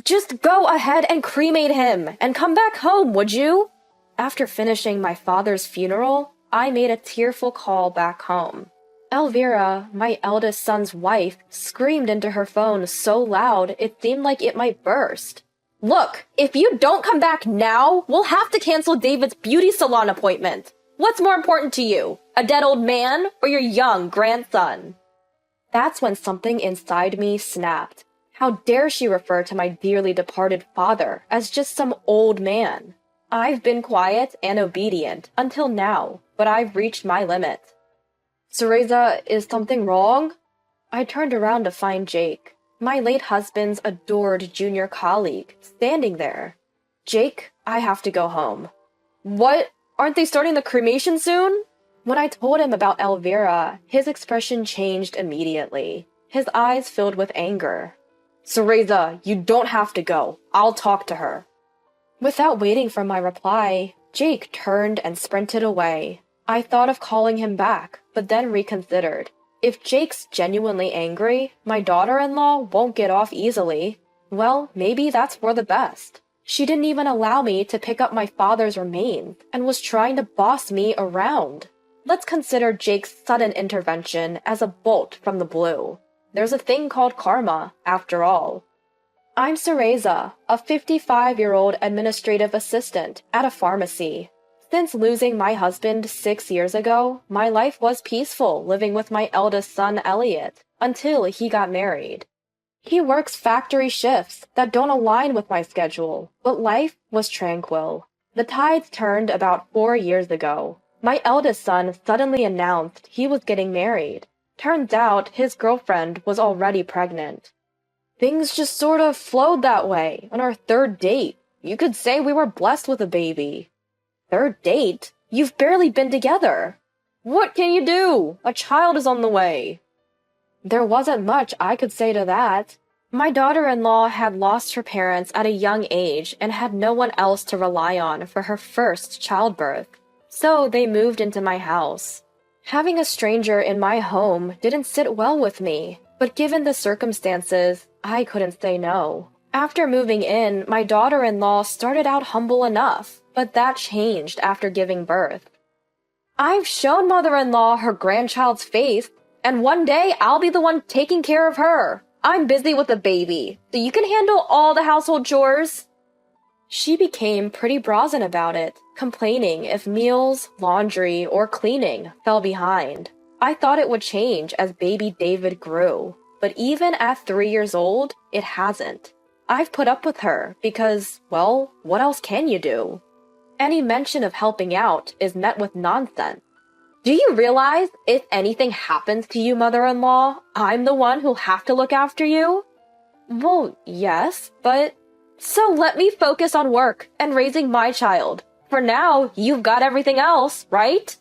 Just go ahead and cremate him and come back home, would you? After finishing my father's funeral, I made a tearful call back home. Elvira, my eldest son's wife, screamed into her phone so loud it seemed like it might burst. Look, if you don't come back now, we'll have to cancel David's beauty salon appointment. What's more important to you, a dead old man or your young grandson? That's when something inside me snapped. How dare she refer to my dearly departed father as just some old man? I've been quiet and obedient until now, but I've reached my limit. Cereza, is something wrong? I turned around to find Jake, my late husband's adored junior colleague, standing there. Jake, I have to go home. What? Aren't they starting the cremation soon? When I told him about Elvira, his expression changed immediately. His eyes filled with anger. Cereza, you don't have to go. I'll talk to her. Without waiting for my reply, Jake turned and sprinted away. I thought of calling him back, but then reconsidered. If Jake's genuinely angry, my daughter-in-law won't get off easily. Well, maybe that's for the best. She didn't even allow me to pick up my father's remains and was trying to boss me around. Let's consider Jake's sudden intervention as a bolt from the blue. There's a thing called karma, after all. I'm Cereza, a 55-year-old administrative assistant at a pharmacy. Since losing my husband 6 years ago, my life was peaceful living with my eldest son Elliot until he got married. He works factory shifts that don't align with my schedule, but life was tranquil. The tides turned about 4 years ago. My eldest son suddenly announced he was getting married. Turns out his girlfriend was already pregnant. Things just sort of flowed that way on our third date. You could say we were blessed with a baby. Third date? You've barely been together. What can you do? A child is on the way. There wasn't much I could say to that. My daughter-in-law had lost her parents at a young age and had no one else to rely on for her first childbirth. So they moved into my house. Having a stranger in my home didn't sit well with me, but given the circumstances, I couldn't say no. After moving in, my daughter-in-law started out humble enough, but that changed after giving birth. I've shown mother-in-law her grandchild's face, and one day I'll be the one taking care of her. I'm busy with a baby, so you can handle all the household chores. She became pretty brazen about it, complaining if meals, laundry, or cleaning fell behind. I thought it would change as baby David grew, but even at 3 years old, it hasn't. I've put up with her because, well, what else can you do? Any mention of helping out is met with nonsense. Do you realize if anything happens to you, mother-in-law, I'm the one who'll have to look after you? Well, yes, but... So let me focus on work and raising my child. For now, you've got everything else, right?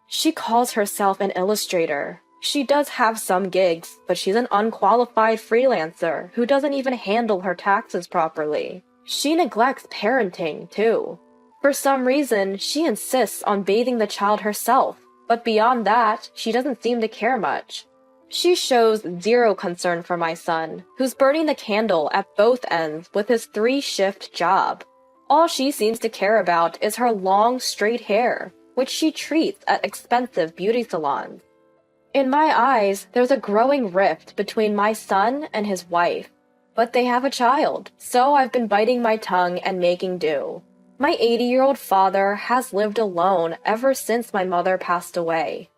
She calls herself an illustrator. She does have some gigs, but she's an unqualified freelancer who doesn't even handle her taxes properly. She neglects parenting, too. For some reason, she insists on bathing the child herself, but beyond that, she doesn't seem to care much. She shows zero concern for my son, who's burning the candle at both ends with his 3-shift job. All she seems to care about is her long, straight hair, which she treats at expensive beauty salons. In my eyes, there's a growing rift between my son and his wife. But they have a child, so I've been biting my tongue and making do. My 80-year-old father has lived alone ever since my mother passed away.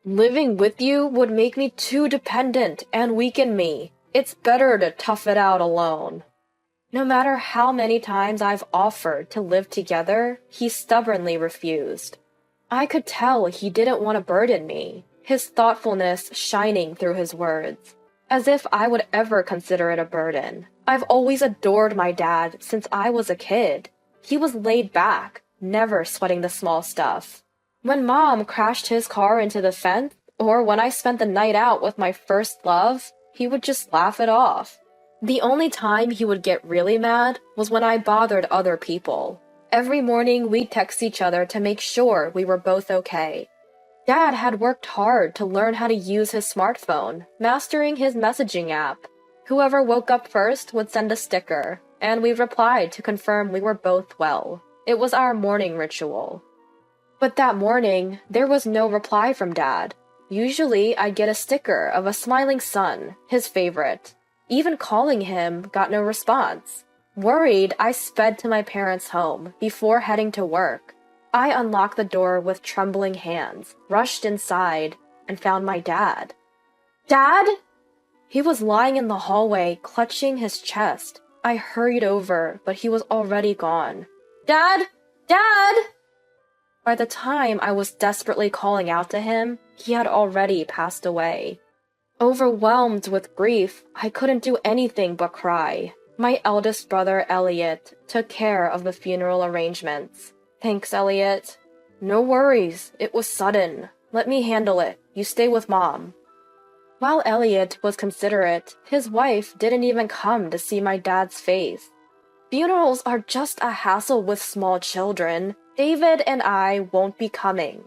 Living with you would make me too dependent and weaken me. It's better to tough it out alone. No matter how many times I've offered to live together, he stubbornly refused. I could tell he didn't want to burden me, his thoughtfulness shining through his words. As if I would ever consider it a burden. I've always adored my dad since I was a kid. He was laid back, never sweating the small stuff. When Mom crashed his car into the fence, or when I spent the night out with my first love, he would just laugh it off. The only time he would get really mad was when I bothered other people. Every morning we'd text each other to make sure we were both okay. Dad had worked hard to learn how to use his smartphone, mastering his messaging app. Whoever woke up first would send a sticker, and we replied to confirm we were both well. It was our morning ritual. But that morning, there was no reply from Dad. Usually, I'd get a sticker of a smiling sun, his favorite. Even calling him got no response. Worried, I sped to my parents' home before heading to work. I unlocked the door with trembling hands, rushed inside, and found my dad. Dad? He was lying in the hallway, clutching his chest. I hurried over, but he was already gone. Dad? Dad? By the time I was desperately calling out to him, he had already passed away. Overwhelmed with grief, I couldn't do anything but cry. My eldest brother, Elliot, took care of the funeral arrangements. Thanks, Elliot. No worries, it was sudden. Let me handle it. You stay with Mom. While Elliot was considerate, his wife didn't even come to see my dad's face. Funerals are just a hassle with small children. David and I won't be coming.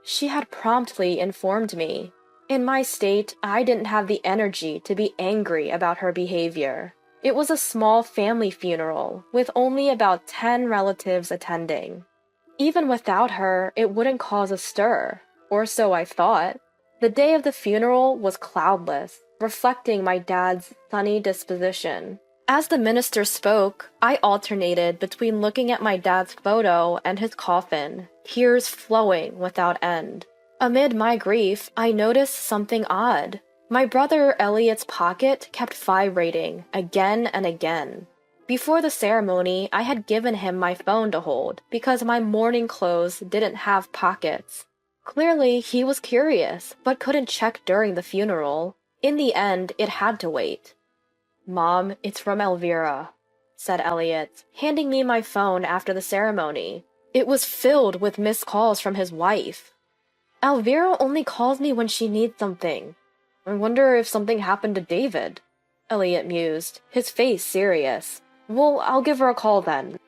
She had promptly informed me. In my state, I didn't have the energy to be angry about her behavior. It was a small family funeral, with only about 10 relatives attending. Even without her, it wouldn't cause a stir, or so I thought. The day of the funeral was cloudless, reflecting my dad's sunny disposition. As the minister spoke, I alternated between looking at my dad's photo and his coffin, tears flowing without end. Amid my grief, I noticed something odd. My brother Elliot's pocket kept vibrating again and again. Before the ceremony, I had given him my phone to hold because my mourning clothes didn't have pockets. Clearly, he was curious, but couldn't check during the funeral. In the end, it had to wait. Mom, it's from Elvira, said Elliot, handing me my phone after the ceremony. It was filled with missed calls from his wife. Elvira only calls me when she needs something. I wonder if something happened to David, Elliot mused, his face serious. Well, I'll give her a call then.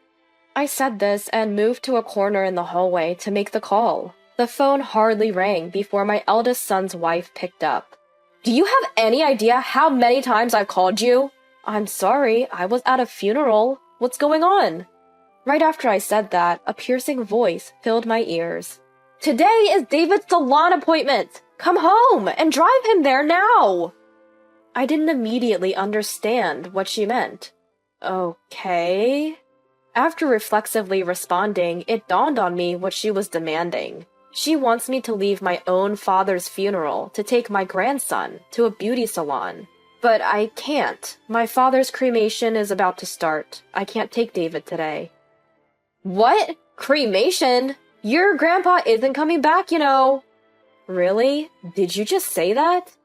I said this and moved to a corner in the hallway to make the call. The phone hardly rang before my eldest son's wife picked up. Do you have any idea how many times I've called you? I'm sorry, I was at a funeral. What's going on? Right after I said that, a piercing voice filled my ears. Today is David's salon appointment! Come home and drive him there now! I didn't immediately understand what she meant. Okay. After reflexively responding, it dawned on me what she was demanding. She wants me to leave my own father's funeral to take my grandson to a beauty salon. But I can't. My father's cremation is about to start. I can't take David today. What? Cremation? Your grandpa isn't coming back, you know. Really? Did you just say that?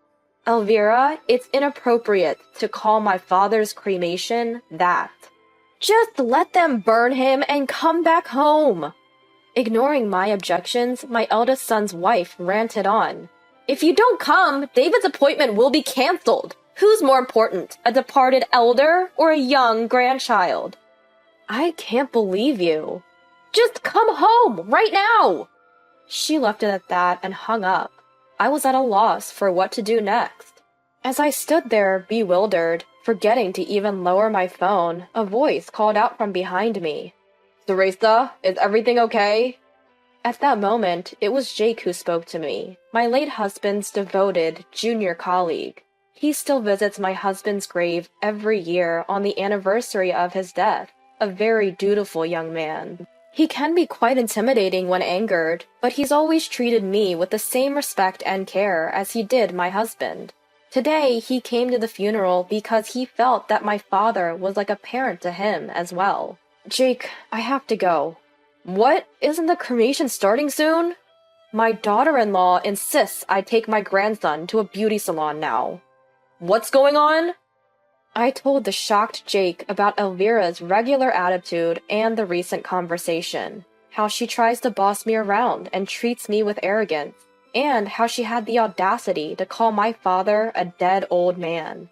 Elvira, it's inappropriate to call my father's cremation that. Just let them burn him and come back home. Ignoring my objections, my eldest son's wife ranted on. If you don't come, David's appointment will be canceled. Who's more important, a departed elder or a young grandchild? I can't believe you. Just come home, right now! She left it at that and hung up. I was at a loss for what to do next. As I stood there, bewildered, forgetting to even lower my phone, a voice called out from behind me. Teresa, is everything okay? At that moment, it was Jake who spoke to me, my late husband's devoted junior colleague. He still visits my husband's grave every year on the anniversary of his death, a very dutiful young man. He can be quite intimidating when angered, but he's always treated me with the same respect and care as he did my husband. Today, he came to the funeral because he felt that my father was like a parent to him as well. Jake, I have to go. What? Isn't the cremation starting soon? My daughter-in-law insists I take my grandson to a beauty salon now. What's going on? I told the shocked Jake about Elvira's regular attitude and the recent conversation, how she tries to boss me around and treats me with arrogance, and how she had the audacity to call my father a dead old man.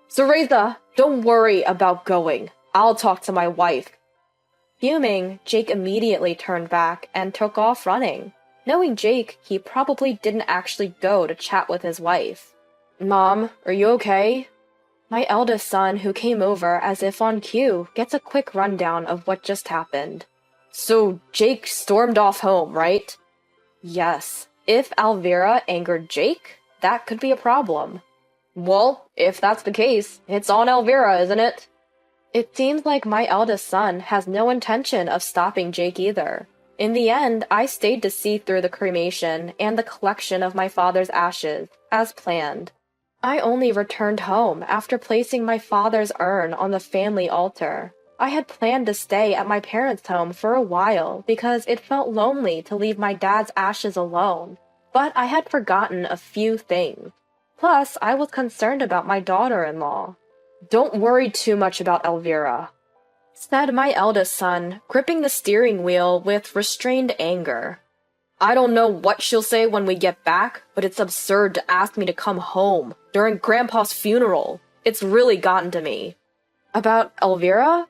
Teresa, don't worry about going. I'll talk to my wife. Fuming, Jake immediately turned back and took off running. Knowing Jake, he probably didn't actually go to chat with his wife. Mom, are you okay? My eldest son, who came over as if on cue, gets a quick rundown of what just happened. So Jake stormed off home, right? Yes. If Elvira angered Jake, that could be a problem. Well, if that's the case, it's on Elvira, isn't it? It seems like my eldest son has no intention of stopping Jake either. In the end, I stayed to see through the cremation and the collection of my father's ashes, as planned. I only returned home after placing my father's urn on the family altar. I had planned to stay at my parents' home for a while because it felt lonely to leave my dad's ashes alone, but I had forgotten a few things. Plus, I was concerned about my daughter-in-law. Don't worry too much about Elvira, said my eldest son, gripping the steering wheel with restrained anger. I don't know what she'll say when we get back, but it's absurd to ask me to come home during Grandpa's funeral. It's really gotten to me. About Elvira?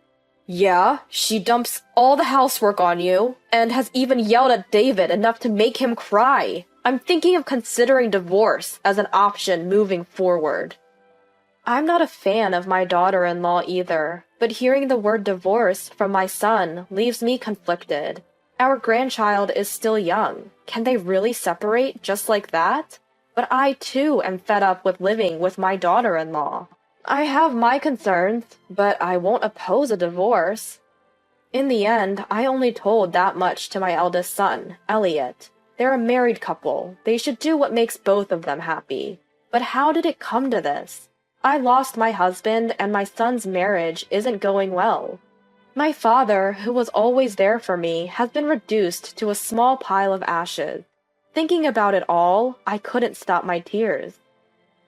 Yeah, she dumps all the housework on you, and has even yelled at David enough to make him cry. I'm thinking of considering divorce as an option moving forward. I'm not a fan of my daughter-in-law either, but hearing the word divorce from my son leaves me conflicted. Our grandchild is still young. Can they really separate just like that? But I too am fed up with living with my daughter-in-law. I have my concerns, but I won't oppose a divorce. In the end, I only told that much to my eldest son, Elliot. They're a married couple. They should do what makes both of them happy. But how did it come to this? I lost my husband, and my son's marriage isn't going well. My father, who was always there for me, has been reduced to a small pile of ashes. Thinking about it all, I couldn't stop my tears.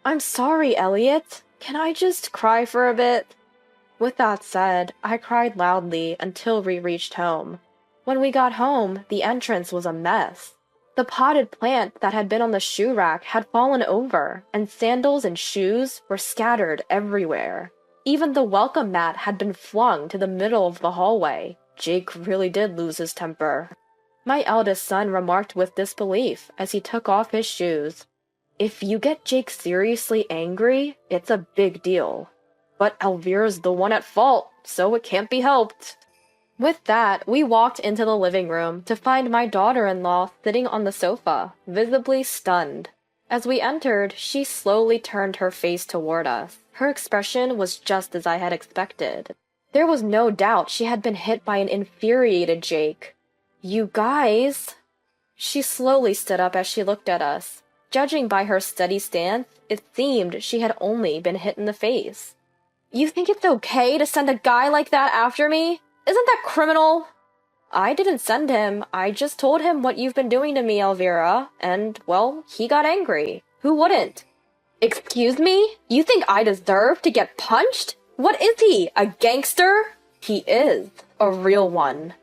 I'm sorry, Elliot. Can I just cry for a bit? With that said, I cried loudly until we reached home. When we got home, the entrance was a mess. The potted plant that had been on the shoe rack had fallen over, and sandals and shoes were scattered everywhere. Even the welcome mat had been flung to the middle of the hallway. Jake really did lose his temper. My eldest son remarked with disbelief as he took off his shoes. If you get Jake seriously angry, it's a big deal. But Elvira's the one at fault, so it can't be helped. With that, we walked into the living room to find my daughter-in-law sitting on the sofa, visibly stunned. As we entered, she slowly turned her face toward us. Her expression was just as I had expected. There was no doubt she had been hit by an infuriated Jake. You guys... She slowly stood up as she looked at us. Judging by her steady stance, it seemed she had only been hit in the face. You think it's okay to send a guy like that after me? Isn't that criminal? I didn't send him. I just told him what you've been doing to me, Elvira, and, well, he got angry. Who wouldn't? Excuse me? You think I deserve to get punched? What is he, a gangster? He is, a real one.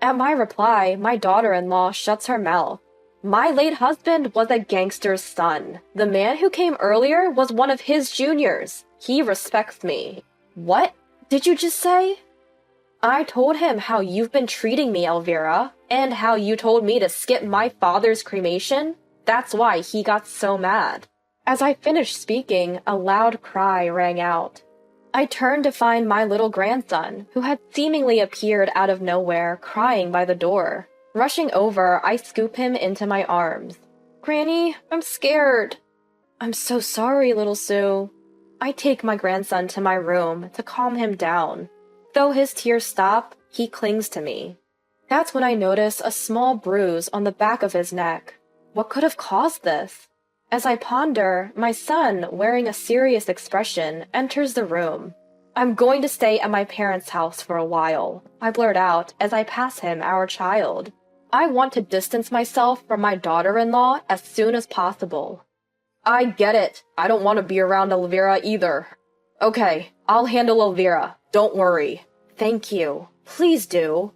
At my reply, my daughter-in-law shuts her mouth. My late husband was a gangster's son. The man who came earlier was one of his juniors. He respects me. What did you just say? I told him how you've been treating me, Elvira, and how you told me to skip my father's cremation. That's why he got so mad. As I finished speaking, a loud cry rang out. I turned to find my little grandson, who had seemingly appeared out of nowhere, crying by the door. Rushing over, I scoop him into my arms. Granny, I'm scared. I'm so sorry, little Sue. I take my grandson to my room to calm him down. Though his tears stop, he clings to me. That's when I notice a small bruise on the back of his neck. What could have caused this? As I ponder, my son, wearing a serious expression, enters the room. I'm going to stay at my parents' house for a while, I blurt out as I pass him our child. I want to distance myself from my daughter-in-law as soon as possible. I get it. I don't want to be around Elvira either. Okay, I'll handle Elvira. Don't worry. Thank you. Please do.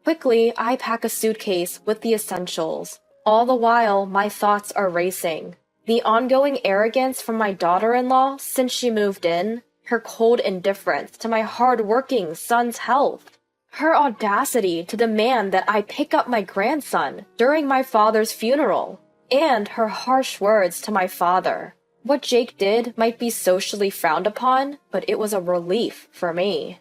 Quickly, I pack a suitcase with the essentials. All the while, my thoughts are racing. The ongoing arrogance from my daughter-in-law since she moved in, her cold indifference to my hard-working son's health, her audacity to demand that I pick up my grandson during my father's funeral, and her harsh words to my father. What Jake did might be socially frowned upon, but it was a relief for me.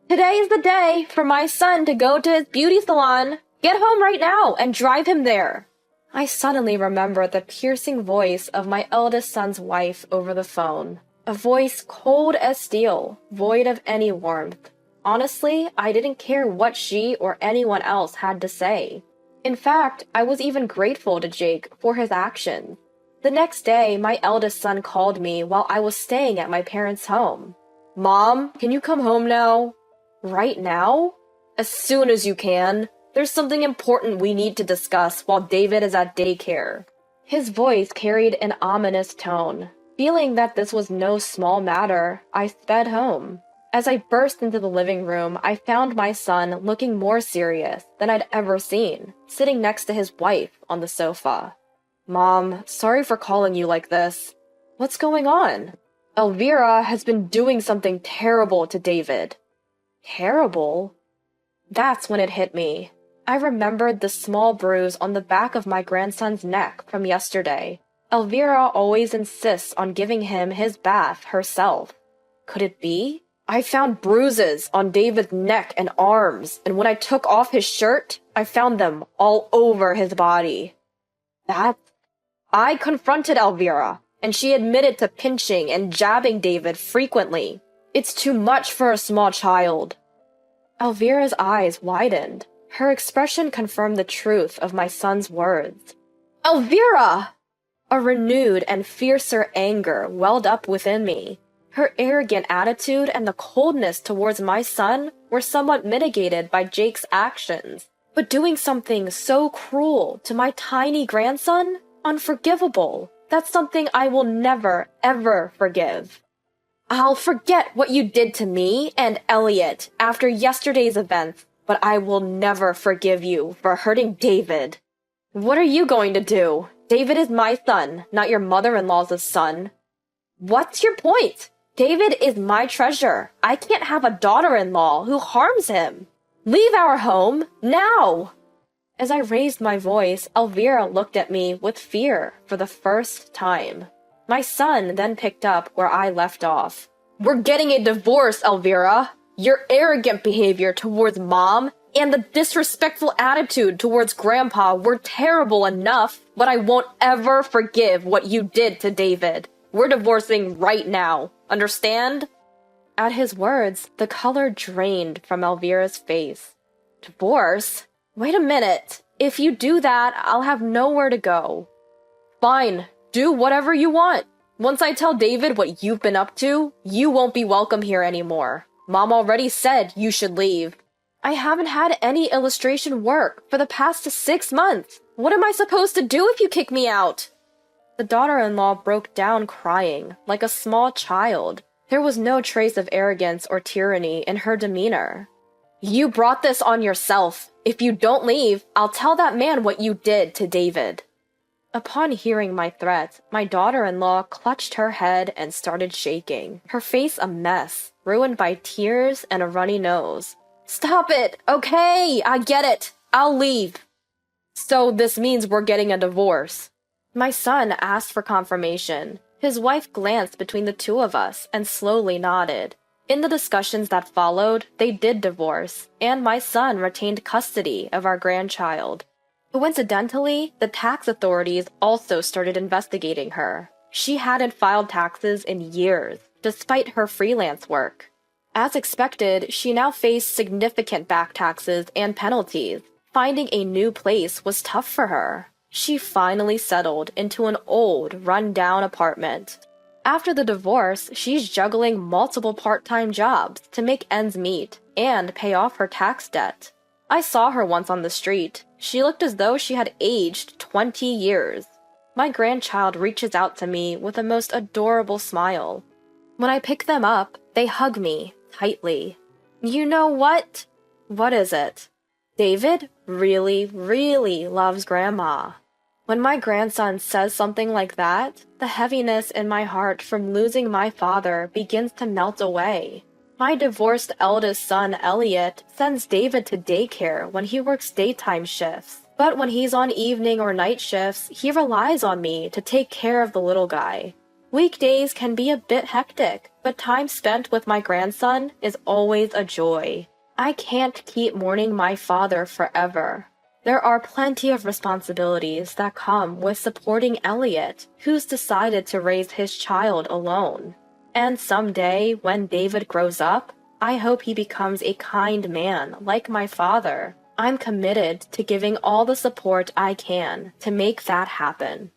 Today is the day for my son to go to his beauty salon. Get home right now and drive him there. I suddenly remembered the piercing voice of my eldest son's wife over the phone. A voice cold as steel, void of any warmth. Honestly, I didn't care what she or anyone else had to say. In fact, I was even grateful to Jake for his actions. The next day, my eldest son called me while I was staying at my parents' home. Mom, can you come home now? Right now? As soon as you can. There's something important we need to discuss while David is at daycare. His voice carried an ominous tone. Feeling that this was no small matter, I sped home. As I burst into the living room, I found my son looking more serious than I'd ever seen, sitting next to his wife on the sofa. Mom, sorry for calling you like this. What's going on? Elvira has been doing something terrible to David. Terrible? That's when it hit me. I remembered the small bruise on the back of my grandson's neck from yesterday. Elvira always insists on giving him his bath herself. Could it be? I found bruises on David's neck and arms, and when I took off his shirt, I found them all over his body. I confronted Elvira, and she admitted to pinching and jabbing David frequently. It's too much for a small child. Elvira's eyes widened. Her expression confirmed the truth of my son's words. Elvira! A renewed and fiercer anger welled up within me. Her arrogant attitude and the coldness towards my son were somewhat mitigated by Jake's actions. But doing something so cruel to my tiny grandson? Unforgivable. That's something I will never, ever forgive. I'll forget what you did to me and Elliot after yesterday's events, but I will never forgive you for hurting David. What are you going to do? David is my son, not your mother-in-law's son. What's your point? David is my treasure. I can't have a daughter-in-law who harms him. Leave our home, now! As I raised my voice, Elvira looked at me with fear for the first time. My son then picked up where I left off. We're getting a divorce, Elvira. Your arrogant behavior towards Mom and the disrespectful attitude towards Grandpa were terrible enough, but I won't ever forgive what you did to David. We're divorcing right now. Understand? At his words, the color drained from Elvira's face. Divorce? Wait a minute. If you do that, I'll have nowhere to go. Fine. Do whatever you want. Once I tell David what you've been up to, you won't be welcome here anymore. Mom already said you should leave. I haven't had any illustration work for the past 6 months. What am I supposed to do if you kick me out? The daughter-in-law broke down crying, like a small child. There was no trace of arrogance or tyranny in her demeanor. You brought this on yourself. If you don't leave, I'll tell that man what you did to David. Upon hearing my threat, my daughter-in-law clutched her head and started shaking, her face a mess, ruined by tears and a runny nose. Stop it! Okay, I get it. I'll leave. So this means we're getting a divorce. My son asked for confirmation. His wife glanced between the two of us and slowly nodded. In the discussions that followed, they did divorce, and my son retained custody of our grandchild. Coincidentally, the tax authorities also started investigating her. She hadn't filed taxes in years, despite her freelance work. As expected, she now faced significant back taxes and penalties. Finding a new place was tough for her. She finally settled into an old, run-down apartment. After the divorce, she's juggling multiple part-time jobs to make ends meet and pay off her tax debt. I saw her once on the street. She looked as though she had aged 20 years. My grandchild reaches out to me with a most adorable smile. When I pick them up, they hug me tightly. You know what? What is it? David really, really loves Grandma. When my grandson says something like that, the heaviness in my heart from losing my father begins to melt away. My divorced eldest son, Elliot, sends David to daycare when he works daytime shifts. But when he's on evening or night shifts, he relies on me to take care of the little guy. Weekdays can be a bit hectic, but time spent with my grandson is always a joy. I can't keep mourning my father forever. There are plenty of responsibilities that come with supporting Elliot, who's decided to raise his child alone. And someday, when David grows up, I hope he becomes a kind man like my father. I'm committed to giving all the support I can to make that happen.